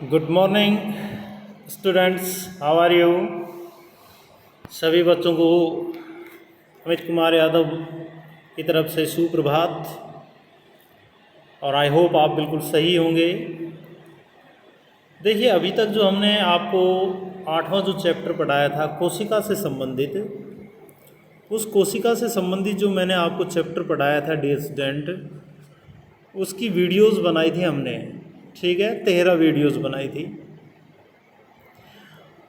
Good morning students, how are you. सभी बच्चों को अमित कुमार यादव की तरफ से सुप्रभात। और आई होप आप बिल्कुल सही होंगे। देखिए, अभी तक जो हमने आपको 8वां जो चैप्टर पढ़ाया था कोशिका से संबंधित, उस कोशिका से संबंधित जो मैंने आपको चैप्टर पढ़ाया था डियर स्टूडेंट, उसकी वीडियोस बनाई थी हमने। ठीक है, 13 वीडियोस बनाई थी।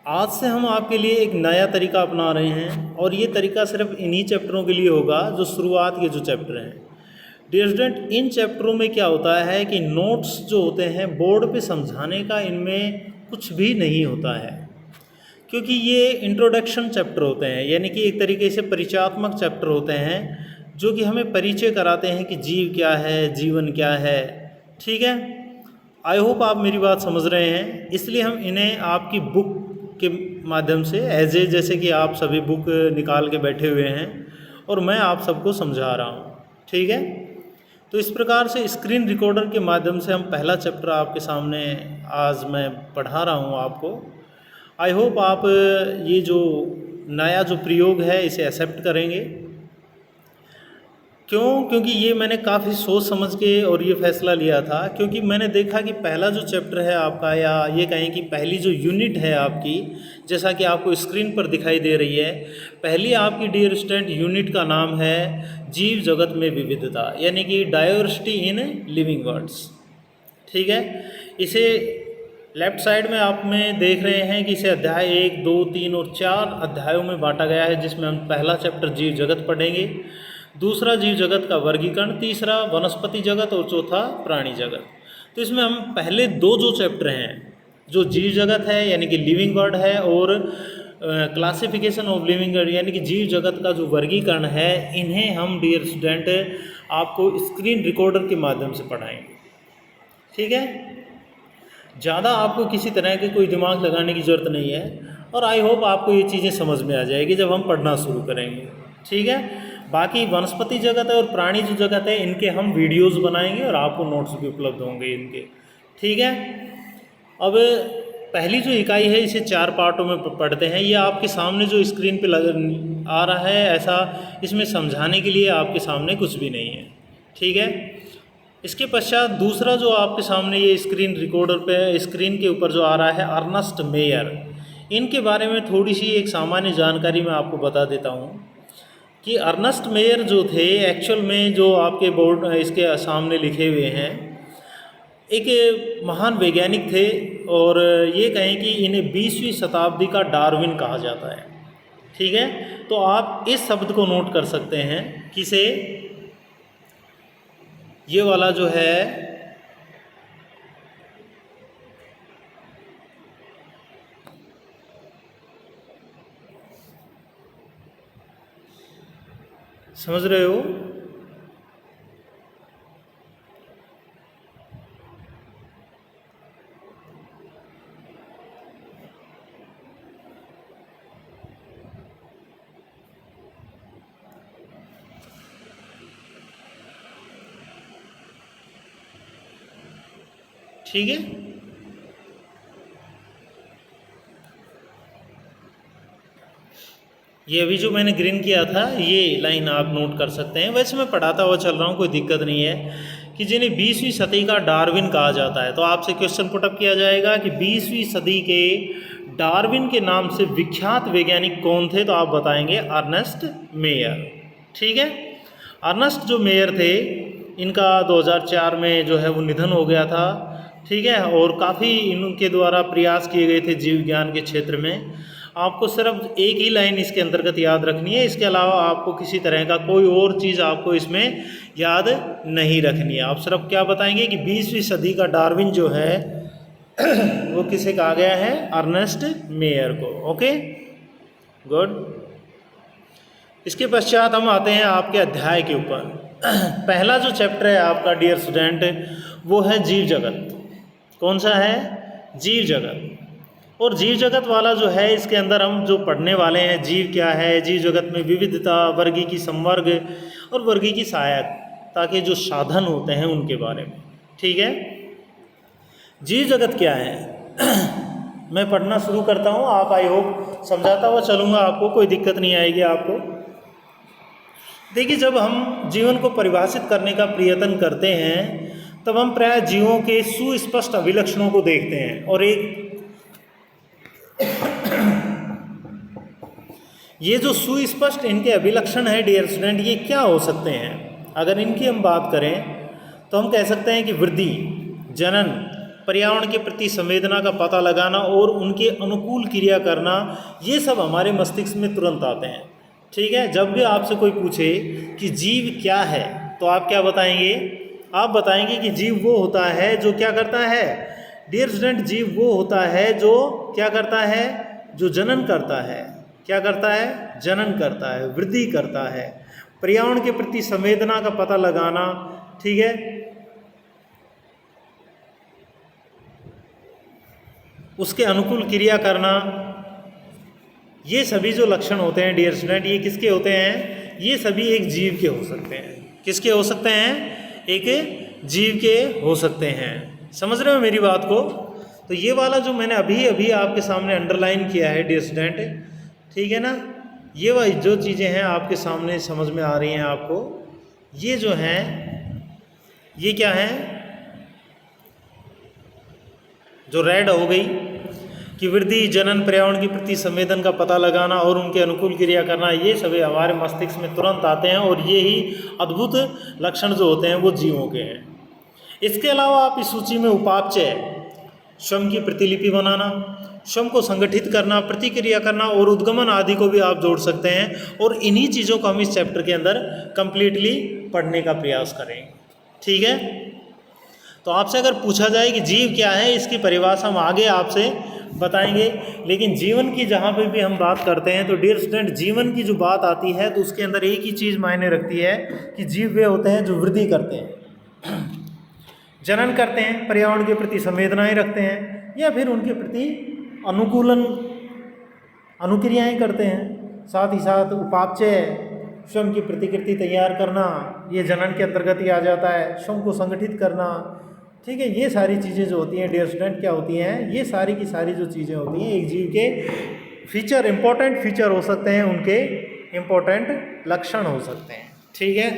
आज से हम आपके लिए एक नया तरीका अपना रहे हैं और ये तरीका सिर्फ इन्हीं चैप्टरों के लिए होगा जो शुरुआत के जो चैप्टर हैं। डियर स्टूडेंट, इन चैप्टरों में क्या होता है कि नोट्स जो होते हैं बोर्ड पे समझाने का इनमें कुछ भी नहीं होता है, क्योंकि ये इंट्रोडक्शन चैप्टर होते हैं, यानी कि एक तरीके से परिचयात्मक चैप्टर होते हैं जो कि हमें परिचय कराते हैं कि जीव क्या है, जीवन क्या है। ठीक है, आई होप आप मेरी बात समझ रहे हैं। इसलिए हम इन्हें आपकी बुक के माध्यम से जैसे कि आप सभी बुक निकाल के बैठे हुए हैं और मैं आप सबको समझा रहा हूँ। ठीक है, तो इस प्रकार से स्क्रीन रिकॉर्डर के माध्यम से हम पहला चैप्टर आपके सामने आज मैं पढ़ा रहा हूँ आपको। आई होप आप ये जो नया जो प्रयोग है इसे एक्सेप्ट करेंगे। क्योंकि ये मैंने काफ़ी सोच समझ के और ये फैसला लिया था, क्योंकि मैंने देखा कि पहला जो चैप्टर है आपका, या ये कहें कि पहली जो यूनिट है आपकी, जैसा कि आपको स्क्रीन पर दिखाई दे रही है, पहली आपकी डियर स्टूडेंट यूनिट का नाम है जीव जगत में विविधता, यानी कि डायवर्सिटी इन लिविंग वर्ड्स। ठीक है, इसे लेफ्ट साइड में आप में देख रहे हैं कि इसे अध्याय 1, 2, 3 और 4 अध्यायों में बांटा गया है, जिसमें हम पहला चैप्टर जीव जगत पढ़ेंगे, दूसरा जीव जगत का वर्गीकरण, तीसरा वनस्पति जगत और चौथा प्राणी जगत। तो इसमें हम पहले दो जो चैप्टर हैं, जो जीव जगत है यानी कि लिविंग वर्ड है, और क्लासिफिकेशन ऑफ लिविंग वर्ड यानी कि जीव जगत का जो वर्गीकरण है, इन्हें हम डियर स्टूडेंट आपको स्क्रीन रिकॉर्डर के माध्यम से पढ़ाएंगे। ठीक है, ज़्यादा आपको किसी तरह के कोई दिमाग लगाने की ज़रूरत नहीं है, और आई होप आपको ये चीज़ें समझ में आ जाएगी जब हम पढ़ना शुरू करेंगे। ठीक है, बाकी वनस्पति जगत है और प्राणी जो जगत है, इनके हम वीडियोस बनाएंगे और आपको नोट्स भी उपलब्ध होंगे इनके। ठीक है, अब पहली जो इकाई है इसे 4 पार्टों में पढ़ते हैं। ये आपके सामने जो स्क्रीन पे आ रहा है, ऐसा इसमें समझाने के लिए आपके सामने कुछ भी नहीं है। ठीक है, इसके पश्चात दूसरा जो आपके सामने ये स्क्रीन रिकॉर्डर पे स्क्रीन के ऊपर जो आ रहा है, अर्नेस्ट मेयर। इनके बारे में थोड़ी सी एक सामान्य जानकारी मैं आपको बता देता हूँ कि अर्नेस्ट मेयर जो थे, एक्चुअल में जो आपके बोर्ड इसके सामने लिखे हुए हैं, एक महान वैज्ञानिक थे, और ये कहें कि इन्हें 20वीं शताब्दी का डार्विन कहा जाता है। ठीक है, तो आप इस शब्द को नोट कर सकते हैं, किसे, ये वाला जो है समझ रहे हो। ठीक है, ये अभी जो मैंने ग्रीन किया था ये लाइन आप नोट कर सकते हैं। वैसे मैं पढ़ाता हुआ चल रहा हूँ, कोई दिक्कत नहीं है, कि जिन्हें 20वीं सदी का डार्विन कहा जाता है। तो आपसे क्वेश्चन पुटअप किया जाएगा कि 20वीं सदी के डार्विन के नाम से विख्यात वैज्ञानिक कौन थे, तो आप बताएंगे अर्नेस्ट मेयर। ठीक है, अर्नेस्ट जो मेयर थे, इनका 2004 में जो है वो निधन हो गया था। ठीक है, और काफ़ी इनके द्वारा प्रयास किए गए थे जीव विज्ञान के क्षेत्र में। आपको सिर्फ एक ही लाइन इसके अंतर्गत याद रखनी है, इसके अलावा आपको किसी तरह का कोई और चीज़ आपको इसमें याद नहीं रखनी है। आप सिर्फ क्या बताएंगे कि 20वीं सदी का डार्विन जो है वो किसे कहा गया है, अर्नेस्ट मेयर को। Okay, good. इसके पश्चात हम आते हैं आपके अध्याय के ऊपर। पहला जो चैप्टर है आपका डियर स्टूडेंट, वो है जीव जगत। कौन सा है, जीव जगत। और जीव जगत वाला जो है, इसके अंदर हम जो पढ़ने वाले हैं, जीव क्या है, जीव जगत में विविधता, वर्गी की संवर्ग और वर्गी की सहायता के जो साधन होते हैं उनके बारे में। ठीक है, जीव जगत क्या है, मैं पढ़ना शुरू करता हूँ, आप आई होप समझाता हुआ चलूँगा, आपको कोई दिक्कत नहीं आएगी आपको। देखिए, जब हम जीवन को परिभाषित करने का प्रयत्न करते हैं तब हम प्राय जीवों के सुस्पष्ट अभिलक्षणों को देखते हैं, और ये जो सुस्पष्ट इनके अभिलक्षण है डियर स्टूडेंट, ये क्या हो सकते हैं? अगर इनकी हम बात करें तो हम कह सकते हैं कि वृद्धि, जनन, पर्यावरण के प्रति संवेदना का पता लगाना और उनके अनुकूल क्रिया करना, ये सब हमारे मस्तिष्क में तुरंत आते हैं। ठीक है, जब भी आपसे कोई पूछे कि जीव क्या है तो आप क्या बताएंगे? आप बताएंगे कि जीव वो होता है जो क्या करता है डियर स्टूडेंट, जीव वो होता है जो क्या करता है, जो जनन करता है। क्या करता है? जनन करता है, वृद्धि करता है, पर्यावरण के प्रति संवेदना का पता लगाना, ठीक है, उसके अनुकूल क्रिया करना, ये सभी जो लक्षण होते हैं डियर स्टूडेंट, ये किसके होते हैं? ये सभी एक जीव के हो सकते हैं। किसके हो सकते हैं? एक जीव के हो सकते हैं। समझ रहे हो मेरी बात को? तो ये वाला जो मैंने अभी अभी आपके सामने अंडरलाइन किया है डियर स्टूडेंट, ठीक है ना, ये वाली जो चीज़ें हैं आपके सामने समझ में आ रही हैं आपको, ये जो हैं ये क्या हैं? जो रेड हो गई कि वृद्धि, जनन, पर्यावरण के प्रति संवेदन का पता लगाना और उनके अनुकूल क्रिया करना, ये सभी हमारे मस्तिष्क में तुरंत आते हैं, और ये ही अद्भुत लक्षण जो होते हैं वो जीवों के हैं। इसके अलावा आप इस सूची में उपापचय, श्रम की प्रतिलिपि बनाना, श्रम को संगठित करना, प्रतिक्रिया करना और उद्गमन आदि को भी आप जोड़ सकते हैं, और इन्हीं चीज़ों को हम इस चैप्टर के अंदर कंप्लीटली पढ़ने का प्रयास करेंगे। ठीक है, तो आपसे अगर पूछा जाए कि जीव क्या है, इसकी परिभाषा हम आगे आपसे बताएंगे, लेकिन जीवन की जहाँ पे भी हम बात करते हैं तो डियर स्टूडेंट, जीवन की जो बात आती है तो उसके अंदर एक ही चीज़ मायने रखती है कि जीव वे होते हैं जो वृद्धि करते हैं, जनन करते हैं, पर्यावरण के प्रति संवेदनाएं रखते हैं, या फिर उनके प्रति अनुक्रियाएं करते हैं। साथ ही साथ उपापचय, श्रम की प्रतिकृति तैयार करना, ये जनन के अंतर्गत ही आ जाता है। श्रम को संगठित करना, ठीक है, ये सारी चीज़ें जो होती हैं डियर स्टूडेंट क्या होती हैं? ये सारी की सारी जो चीज़ें होती हैं एक जीव के फीचर, इंपॉर्टेंट फीचर हो सकते हैं, उनके इंपॉर्टेंट लक्षण हो सकते हैं। ठीक है,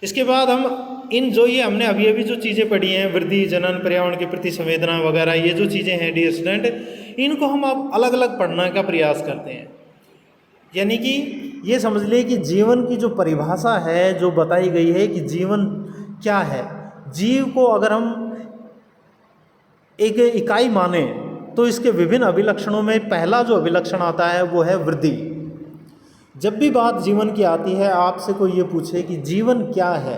इसके बाद हम इन जो ये हमने अभी अभी जो चीज़ें पढ़ी हैं, वृद्धि, जनन, पर्यावरण के प्रति संवेदना वगैरह, ये जो चीज़ें हैं डियर स्टूडेंट, इनको हम अब अलग अलग पढ़ने का प्रयास करते हैं। यानी कि ये समझ लिए कि जीवन की जो परिभाषा है, जो बताई गई है कि जीवन क्या है, जीव को अगर हम एक इकाई माने तो इसके विभिन्न अभिलक्षणों में पहला जो अभिलक्षण आता है वो है वृद्धि। जब भी बात जीवन की आती है, आपसे कोई ये पूछे कि जीवन क्या है,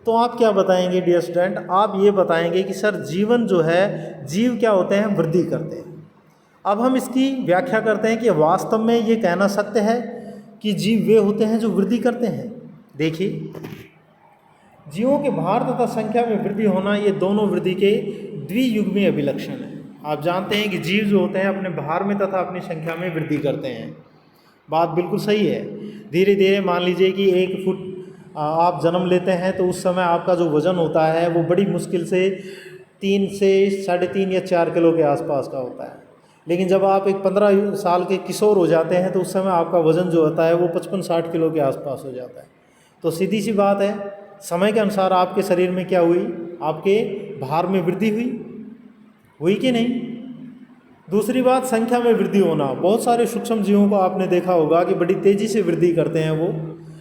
तो आप क्या बताएंगे डियर स्टूडेंट? आप ये बताएंगे कि सर जीवन जो है, जीव क्या होते हैं? वृद्धि करते हैं। अब हम इसकी व्याख्या करते हैं कि वास्तव में ये कहना सत्य है कि जीव वे होते हैं जो वृद्धि करते हैं। देखिए, जीवों के भार तथा संख्या में वृद्धि होना, ये दोनों वृद्धि के द्वियुग्मी अभिलक्षण हैं। आप जानते हैं कि जीव जो होते हैं अपने भार में तथा अपनी संख्या में वृद्धि करते हैं। बात बिल्कुल सही है। धीरे धीरे मान लीजिए कि 1 फुट आप जन्म लेते हैं तो उस समय आपका जो वज़न होता है वो बड़ी मुश्किल से 3 से 3.5 या 4 किलो के आसपास का होता है। लेकिन जब आप एक 15 साल के किशोर हो जाते हैं तो उस समय आपका वज़न जो होता है वो 55-60 किलो के आसपास हो जाता है। तो सीधी सी बात है, समय के अनुसार आपके शरीर में क्या हुई? आपके भार में वृद्धि हुई कि नहीं? दूसरी बात, संख्या में वृद्धि होना। बहुत सारे सूक्ष्म जीवों को आपने देखा होगा कि बड़ी तेज़ी से वृद्धि करते हैं, वो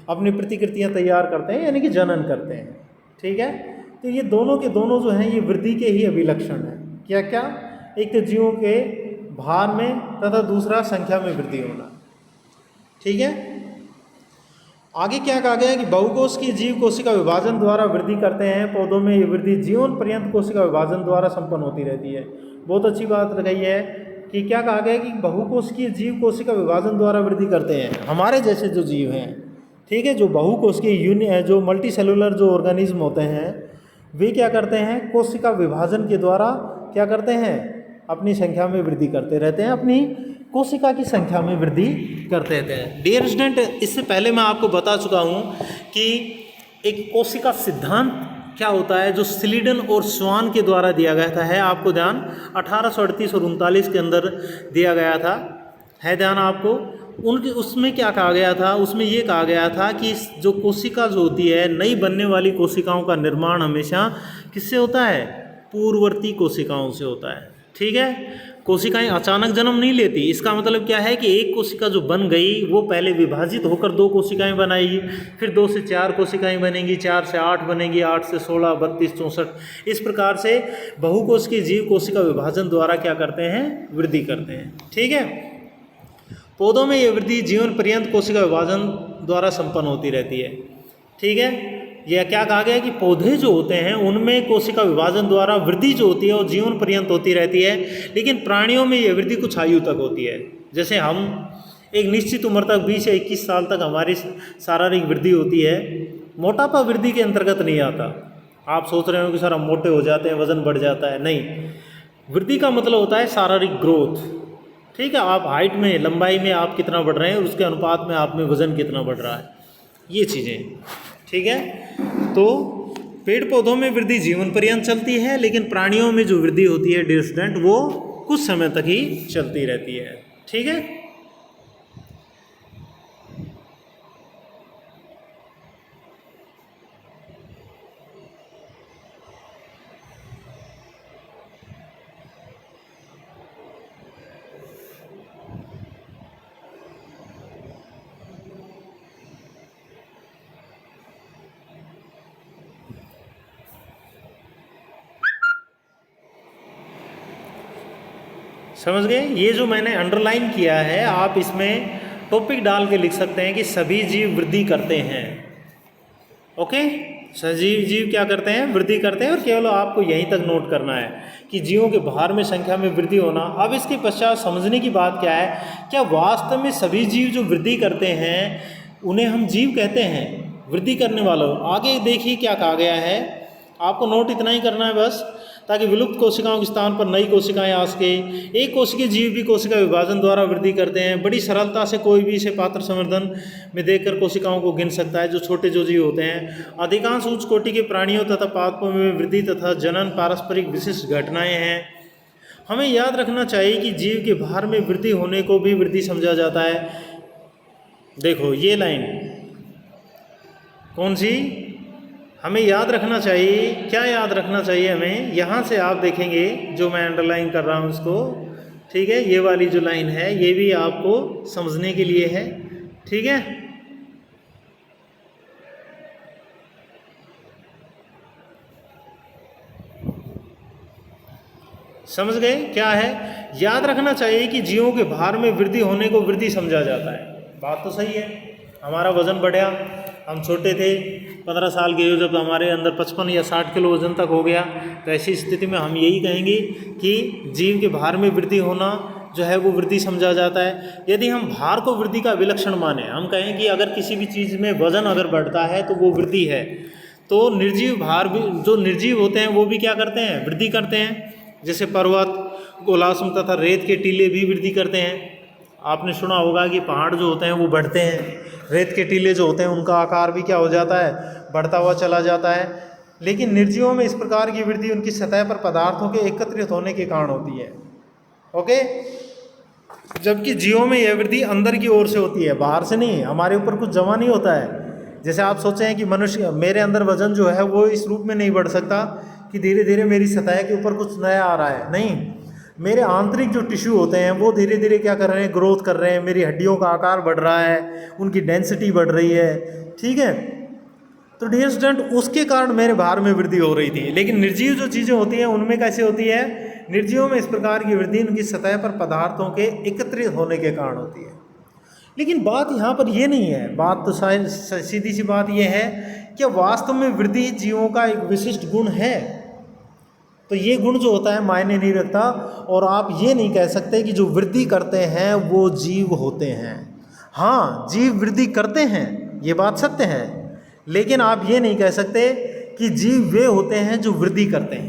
अपनी प्रतिकृतियां तैयार करते हैं, यानी कि जनन करते हैं। ठीक है, तो ये दोनों के दोनों जो हैं ये वृद्धि के ही अभिलक्षण हैं। क्या क्या? एक तो जीवों के भार में तथा दूसरा संख्या में वृद्धि होना। ठीक है, आगे क्या कहा गया है कि बहुकोशिकीय जीव कोशिका विभाजन द्वारा वृद्धि करते हैं। पौधों में ये वृद्धि जीवन पर्यंत कोशिका विभाजन द्वारा संपन्न होती रहती है। बहुत अच्छी बात कही है कि क्या कहा गया है कि बहुकोशिकीय जीव कोशिका विभाजन द्वारा वृद्धि करते हैं। हमारे जैसे जो जीव हैं, ठीक है, जो बहुकोशिकीय जो मल्टी सेलुलर जो ऑर्गेनिज्म होते हैं, वे क्या करते हैं? कोशिका विभाजन के द्वारा क्या करते हैं? अपनी संख्या में वृद्धि करते रहते हैं, अपनी कोशिका की संख्या में वृद्धि करते रहते हैं। डियर स्टूडेंट, इससे पहले मैं आपको बता चुका हूँ कि एक कोशिका सिद्धांत क्या होता है, जो स्लीडन और स्वान के द्वारा दिया गया था, है आपको ध्यान, 1838 और 39 के अंदर दिया गया था, है ध्यान आपको। उनके उसमें क्या कहा गया था, उसमें ये कहा गया था कि जो कोशिका जो होती है, नई बनने वाली कोशिकाओं का निर्माण हमेशा किससे होता है, पूर्ववर्ती कोशिकाओं से होता है। ठीक है, कोशिकाएं अचानक जन्म नहीं लेती। इसका मतलब क्या है कि एक कोशिका जो बन गई वो पहले विभाजित होकर 2 कोशिकाएं बनाएगी, फिर 2 से 4 कोशिकाएं बनेंगी, 4 से 8 बनेगी, 8 से 16, 32, 64, इस प्रकार से बहुकोश के जीव कोशिका विभाजन द्वारा क्या करते हैं, वृद्धि करते हैं। ठीक है, पौधों में यह वृद्धि जीवन पर्यंत कोशिका विभाजन द्वारा संपन्न होती रहती है। ठीक है, यह क्या कहा गया कि पौधे जो होते हैं उनमें कोशिका विभाजन द्वारा वृद्धि जो होती है वो जीवन पर्यंत होती रहती है, लेकिन प्राणियों में यह वृद्धि कुछ आयु तक होती है। जैसे हम एक निश्चित उम्र तक 20 या 21 साल तक हमारी शारीरिक वृद्धि होती है, मोटापा वृद्धि के अंतर्गत नहीं आता। आप सोच रहे हो कि सर हम मोटे हो जाते हैं, वजन बढ़ जाता है, नहीं। वृद्धि का मतलब होता है शारीरिक ग्रोथ। ठीक है, आप हाइट में, लंबाई में आप कितना बढ़ रहे हैं, उसके अनुपात में आप में वजन कितना बढ़ रहा है, ये चीज़ें। ठीक है, तो पेड़ पौधों में वृद्धि जीवन पर्यंत चलती है, लेकिन प्राणियों में जो वृद्धि होती है डियर स्टूडेंट, वो कुछ समय तक ही चलती रहती है। ठीक है, समझ गए। ये जो मैंने अंडरलाइन किया है, आप इसमें टॉपिक डाल के लिख सकते हैं कि सभी जीव वृद्धि करते हैं। ओके, सजीव जीव क्या करते हैं, वृद्धि करते हैं। और केवल आपको यहीं तक नोट करना है कि जीवों के भार में संख्या में वृद्धि होना। अब इसके पश्चात समझने की बात क्या है, क्या वास्तव में सभी जीव जो वृद्धि करते हैं उन्हें हम जीव कहते हैं, वृद्धि करने वालों। आगे देखिए क्या कहा गया है, आपको नोट इतना ही करना है बस, ताकि विलुप्त कोशिकाओं के स्थान पर नई कोशिकाएं आ सके। एक कोशिकीय जीव भी कोशिका विभाजन द्वारा वृद्धि करते हैं। बड़ी सरलता से कोई भी इसे पात्र संवर्धन में देखकर कोशिकाओं को गिन सकता है, जो छोटे जो जीव होते हैं। अधिकांश उच्च कोटि के प्राणियों तथा पादपों में वृद्धि तथा जनन पारस्परिक विशिष्ट घटनाएं हैं। हमें याद रखना चाहिए कि जीव के भार में वृद्धि होने को भी वृद्धि समझा जाता है। देखो ये लाइन कौन सी, हमें याद रखना चाहिए, क्या याद रखना चाहिए हमें, यहाँ से आप देखेंगे जो मैं अंडरलाइन कर रहा हूँ उसको। ठीक है, ये वाली जो लाइन है ये भी आपको समझने के लिए है। ठीक है, समझ गए क्या है। याद रखना चाहिए कि जीवों के भार में वृद्धि होने को वृद्धि समझा जाता है। बात तो सही है, हमारा वजन बढ़ा, हम छोटे थे 15 साल के हो, जब हमारे अंदर 55 या 60 किलो वजन तक हो गया, तो ऐसी स्थिति में हम यही कहेंगे कि जीव के भार में वृद्धि होना जो है वो वृद्धि समझा जाता है। यदि हम भार को वृद्धि का विलक्षण माने, हम कहें कि अगर किसी भी चीज़ में वजन अगर बढ़ता है तो वो वृद्धि है, तो निर्जीव भार भी, जो निर्जीव होते हैं वो भी क्या करते हैं, वृद्धि करते हैं। जैसे पर्वत, गोलाश्म तथा रेत के टीले भी वृद्धि करते हैं। आपने सुना होगा कि पहाड़ जो होते हैं वो बढ़ते हैं, रेत के टीले जो होते हैं उनका आकार भी क्या हो जाता है, बढ़ता हुआ चला जाता है। लेकिन निर्जीवों में इस प्रकार की वृद्धि उनकी सतह पर पदार्थों के एकत्रित होने के कारण होती है। ओके, जबकि जीवों में यह वृद्धि अंदर की ओर से होती है, बाहर से नहीं, हमारे ऊपर कुछ जमा नहीं होता है। जैसे आप सोचें हैं कि मनुष्य, मेरे अंदर वजन जो है वो इस रूप में नहीं बढ़ सकता कि धीरे धीरे मेरी सतह के ऊपर कुछ नया आ रहा है, नहीं। मेरे आंतरिक जो टिश्यू होते हैं वो धीरे धीरे क्या कर रहे हैं, ग्रोथ कर रहे हैं। मेरी हड्डियों का आकार बढ़ रहा है, उनकी डेंसिटी बढ़ रही है। ठीक है, तो डियर स्टूडेंट, उसके कारण मेरे भार में वृद्धि हो रही थी। लेकिन निर्जीव जो चीज़ें होती हैं उनमें कैसे होती है, निर्जीवों में इस प्रकार की वृद्धि उनकी सतह पर पदार्थों के एकत्रित होने के कारण होती है। लेकिन बात यहाँ पर ये नहीं है, बात तो शायद सीधी सी बात यह है कि वास्तव में वृद्धि जीवों का एक विशिष्ट गुण है। तो ये गुण जो होता है मायने नहीं रखता, और आप ये नहीं कह सकते कि जो वृद्धि करते हैं वो जीव होते हैं। हाँ, जीव वृद्धि करते हैं, ये बात सत्य है, लेकिन आप ये नहीं कह सकते कि जीव वे होते हैं जो वृद्धि करते हैं।